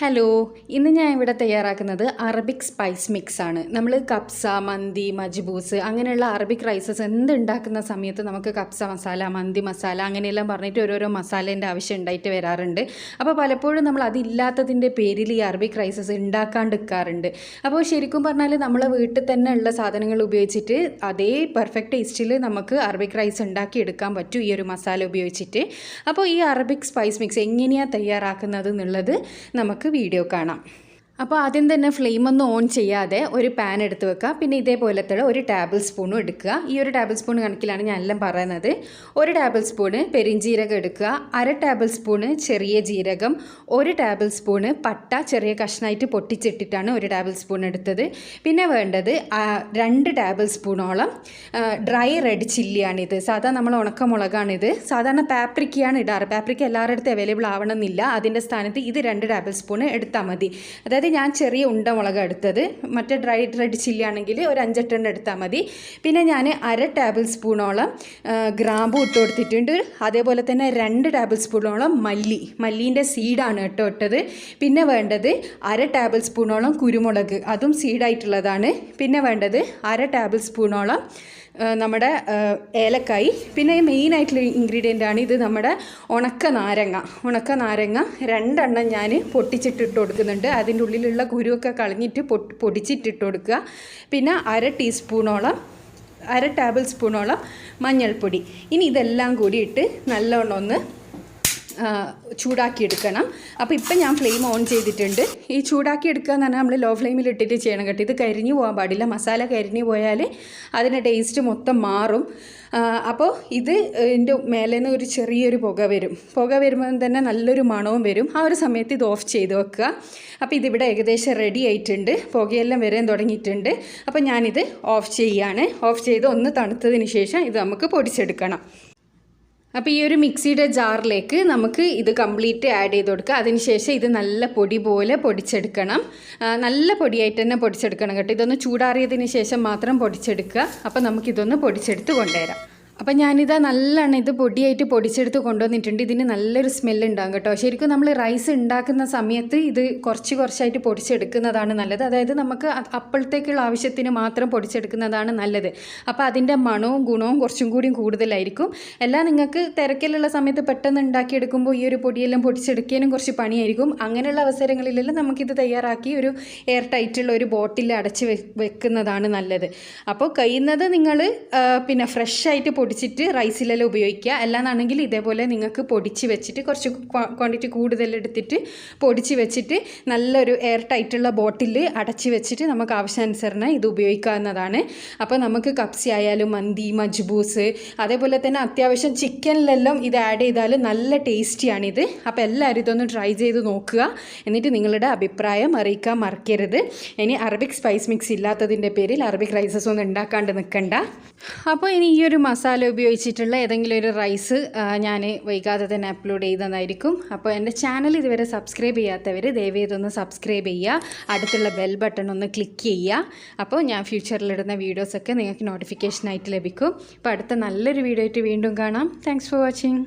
Hello, ഇന്ന് ഞാൻ ഇവിടെ തയ്യാറാക്കുന്നത് അറബിക് സ്പൈസ് മിക്സ് ആണ്. നമ്മൾ കപ്സ, മന്തി, മജ്ബൂസ് അങ്ങനെയുള്ള അറബിക് റൈസസ് എന്തുണ്ടാക്കുന്ന സമയത്ത് നമുക്ക് കപ്സ മസാല, മന്തി മസാല അങ്ങനെയെല്ലാം പറഞ്ഞിട്ട് ഓരോരോ മസാലേൻ്റെ ആവശ്യം ഉണ്ടായിട്ട് വരാറുണ്ട്. അപ്പോൾ പലപ്പോഴും നമ്മൾ അതില്ലാത്തതിൻ്റെ പേരിൽ ഈ അറബിക് റൈസസ് ഉണ്ടാക്കാണ്ടിരിക്കാറുണ്ട്. അപ്പോൾ ശരിക്കും പറഞ്ഞാൽ നമ്മളെ വീട്ടിൽ തന്നെ ഉള്ള സാധനങ്ങൾ ഉപയോഗിച്ചിട്ട് അതേ പെർഫെക്റ്റ് ടേസ്റ്റിൽ നമുക്ക് അറബിക് റൈസ് ഉണ്ടാക്കിയെടുക്കാൻ പറ്റും ഈ ഒരു മസാല ഉപയോഗിച്ചിട്ട്. അപ്പോൾ ഈ അറബിക് സ്പൈസ് മിക്സ് എങ്ങനെയാണ് തയ്യാറാക്കുന്നത് എന്നുള്ളത് നമുക്ക് വീഡിയോ കാണാം. അപ്പോൾ ആദ്യം തന്നെ ഫ്ലെയിം ഒന്നും ഓൺ ചെയ്യാതെ ഒരു പാൻ എടുത്ത് വെക്കുക. പിന്നെ ഇതേപോലത്തെ ഒരു ടേബിൾ സ്പൂണും എടുക്കുക. ഈ ഒരു ടേബിൾ സ്പൂൺ കണക്കിലാണ് ഞാൻ എല്ലാം പറയുന്നത്. ഒരു ടേബിൾ സ്പൂണ് പെരിഞ്ജീരകം എടുക്കുക, അര ടേബിൾ സ്പൂണ് ചെറിയ ജീരകം, ഒരു ടേബിൾ സ്പൂണ് പട്ട ചെറിയ കഷ്ണമായിട്ട് പൊട്ടിച്ചിട്ടിട്ടാണ് ഒരു ടേബിൾ സ്പൂൺ എടുത്തത്. പിന്നെ വേണ്ടത് 2 ടേബിൾ സ്പൂണോളം ഡ്രൈ റെഡ് ചില്ലിയാണിത്. സാധാരണ നമ്മൾ ഉണക്കമുളകാണിത്. സാധാരണ പാപ്രിക്കയാണ് ഇടാറ്. പാപ്രിക്ക എല്ലാവരുടെ അടുത്ത് അവൈലബിൾ ആവണമെന്നില്ല. അതിൻ്റെ സ്ഥാനത്ത് ഇത് 2 ടേബിൾ സ്പൂണ് എടുത്താൽ മതി. അതായത് ഞാൻ ചെറിയ ഉണ്ടമുളക് എടുത്തത്. മറ്റേ ഡ്രൈ റെഡ് ചില്ലി ആണെങ്കിൽ ഒരു 5-8 എണ്ണം എടുത്താൽ മതി. പിന്നെ ഞാൻ അര ടേബിൾ സ്പൂണോളം ഗ്രാമ്പു ഇട്ട് കൊടുത്തിട്ടുണ്ട്. അതേപോലെ തന്നെ 2 ടേബിൾ സ്പൂണോളം മല്ലീൻ്റെ സീഡാണ് ഇട്ടത്. പിന്നെ വേണ്ടത് അര ടേബിൾ സ്പൂണോളം കുരുമുളക്, അതും സീഡായിട്ടുള്ളതാണ്. പിന്നെ വേണ്ടത് അര ടേബിൾ സ്പൂണോളം നമ്മുടെ ഏലക്കായ്. പിന്നെ മെയിനായിട്ടുള്ള ഇൻഗ്രീഡിയൻ്റ് ആണ് ഇത് നമ്മുടെ ഉണക്ക നാരങ്ങ 2 എണ്ണം ഞാൻ പൊട്ടിച്ചിട്ടിട്ട് കൊടുക്കുന്നുണ്ട്. അതിൻ്റെ ഉള്ളിലുള്ള കുരുവൊക്കെ കളഞ്ഞിട്ട് പൊടിച്ചിട്ടിട്ട് കൊടുക്കുക. പിന്നെ അര ടേബിൾ സ്പൂണോളം മഞ്ഞൾപ്പൊടി. ഇനി ഇതെല്ലാം കൂടിയിട്ട് നല്ലോണം ഒന്ന് ചൂടാക്കിയെടുക്കണം. അപ്പോൾ ഇപ്പം ഞാൻ ഫ്ലെയിം ഓൺ ചെയ്തിട്ടുണ്ട്. ഈ ചൂടാക്കി എടുക്കുക എന്ന് പറഞ്ഞാൽ നമ്മൾ ലോ ഫ്ലെയിമിൽ ഇട്ടിട്ട് ചെയ്യണം കേട്ടോ. ഇത് കരിഞ്ഞു പോകാൻ പാടില്ല. മസാല കരിഞ്ഞു പോയാൽ അതിൻ്റെ ടേസ്റ്റ് മൊത്തം മാറും. അപ്പോൾ ഇതിൻ്റെ മേലേന്ന് ഒരു ചെറിയൊരു പുക വരുമ്പോൾ തന്നെ നല്ലൊരു മണവും വരും. ആ ഒരു സമയത്ത് ഇത് ഓഫ് ചെയ്ത് വെക്കുക. അപ്പോൾ ഇതിവിടെ ഏകദേശം റെഡി ആയിട്ടുണ്ട്. പുകയെല്ലാം വരാൻ തുടങ്ങിയിട്ടുണ്ട്. അപ്പോൾ ഞാനിത് ഓഫ് ചെയ്യാണ്. ഓഫ് ചെയ്ത് ഒന്ന് തണുത്തതിന് ശേഷം ഇത് നമുക്ക് പൊടിച്ചെടുക്കണം. അപ്പോൾ ഈ ഒരു മിക്സിയുടെ ജാറിലേക്ക് നമുക്ക് ഇത് കംപ്ലീറ്റ് ആഡ് ചെയ്ത് കൊടുക്കുക. അതിനുശേഷം ഇത് നല്ല പൊടി പോലെ പൊടിച്ചെടുക്കണം. നല്ല പൊടിയായിട്ട് തന്നെ പൊടിച്ചെടുക്കണം കേട്ടോ. ഇതൊന്ന് ചൂടാറിയതിന് ശേഷം മാത്രം പൊടിച്ചെടുക്കുക. അപ്പോൾ നമുക്കിതൊന്ന് പൊടിച്ചെടുത്ത് കൊണ്ടുവരാം. അപ്പോൾ ഞാനിത് നല്ലോണം ഇത് പൊടിയായിട്ട് പൊടിച്ചെടുത്ത് കൊണ്ടുവന്നിട്ടുണ്ട്. ഇതിന് നല്ലൊരു സ്മെല്ലുണ്ടാകും കേട്ടോ. ശരിക്കും നമ്മൾ റൈസ് ഉണ്ടാക്കുന്ന സമയത്ത് ഇത് കുറച്ചായിട്ട് പൊടിച്ചെടുക്കുന്നതാണ് നല്ലത്. അതായത് നമുക്ക് അപ്പോഴത്തേക്കുള്ള ആവശ്യത്തിന് മാത്രം പൊടിച്ചെടുക്കുന്നതാണ് നല്ലത്. അപ്പോൾ അതിൻ്റെ മണവും ഗുണവും കുറച്ചും കൂടി കൂടുതലായിരിക്കും. എല്ലാം നിങ്ങൾക്ക് തിരക്കിലുള്ള സമയത്ത് പെട്ടെന്ന് ഉണ്ടാക്കിയെടുക്കുമ്പോൾ ഈ ഒരു പൊടിയെല്ലാം പൊടിച്ചെടുക്കാനും കുറച്ച് പണിയായിരിക്കും. അങ്ങനെയുള്ള അവസരങ്ങളിലെല്ലാം നമുക്കിത് തയ്യാറാക്കി ഒരു എയർ ടൈറ്റുള്ള ഒരു ബോട്ടിൽ അടച്ച് വെക്കുന്നതാണ് നല്ലത്. അപ്പോൾ കഴിയുന്നത് നിങ്ങൾ പിന്നെ ഫ്രഷായിട്ട് പൊടിച്ചിട്ട് റൈസിലെല്ലാം ഉപയോഗിക്കുക. അല്ലാന്നാണെങ്കിൽ ഇതേപോലെ നിങ്ങൾക്ക് പൊടിച്ച് വെച്ചിട്ട് കുറച്ച് ക്വാണ്ടിറ്റി കൂടുതലെടുത്തിട്ട് പൊടിച്ച് വെച്ചിട്ട് നല്ലൊരു എയർ ടൈറ്റുള്ള ബോട്ടിൽ അടച്ച് വെച്ചിട്ട് നമുക്ക് ആവശ്യാനുസരണം ഇത് ഉപയോഗിക്കാവുന്നതാണ്. അപ്പോൾ നമുക്ക് കപ്സ ആയാലും മന്തി, മജ്ബൂസ്, അതേപോലെ തന്നെ അത്യാവശ്യം ചിക്കനിലെല്ലാം ഇത് ആഡ് ചെയ്താൽ നല്ല ടേസ്റ്റിയാണിത്. അപ്പോൾ എല്ലാവരും ഇതൊന്ന് ട്രൈ ചെയ്ത് നോക്കുക. എന്നിട്ട് നിങ്ങളുടെ അഭിപ്രായം അറിയിക്കാൻ മറക്കരുത്. ഇനി അറബിക് സ്പൈസ് മിക്സ് ഇല്ലാത്തതിൻ്റെ പേരിൽ അറബിക് റൈസസ് ഒന്നും ഉണ്ടാക്കാണ്ട് നിൽക്കണ്ട. അപ്പോൾ ഇനി ഈ ഒരു മസാല ഉപയോഗിച്ചിട്ടുള്ള ഏതെങ്കിലും ഒരു റൈസ് ഞാൻ വൈകാതെ തന്നെ അപ്ലോഡ് ചെയ്തതായിരിക്കും. അപ്പോൾ എൻ്റെ ചാനൽ ഇതുവരെ സബ്സ്ക്രൈബ് ചെയ്യാത്തവർ ദയവ് ചെയ്തൊന്ന് സബ്സ്ക്രൈബ് ചെയ്യുക. അടുത്തുള്ള ബെൽ ബട്ടൺ ഒന്ന് ക്ലിക്ക് ചെയ്യുക. അപ്പോൾ ഞാൻ ഫ്യൂച്ചറിലിടുന്ന വീഡിയോസൊക്കെ നിങ്ങൾക്ക് നോട്ടിഫിക്കേഷനായിട്ട് ലഭിക്കും. അപ്പോൾ അടുത്ത നല്ലൊരു വീഡിയോ ആയിട്ട് വീണ്ടും കാണാം. Thanks for watching.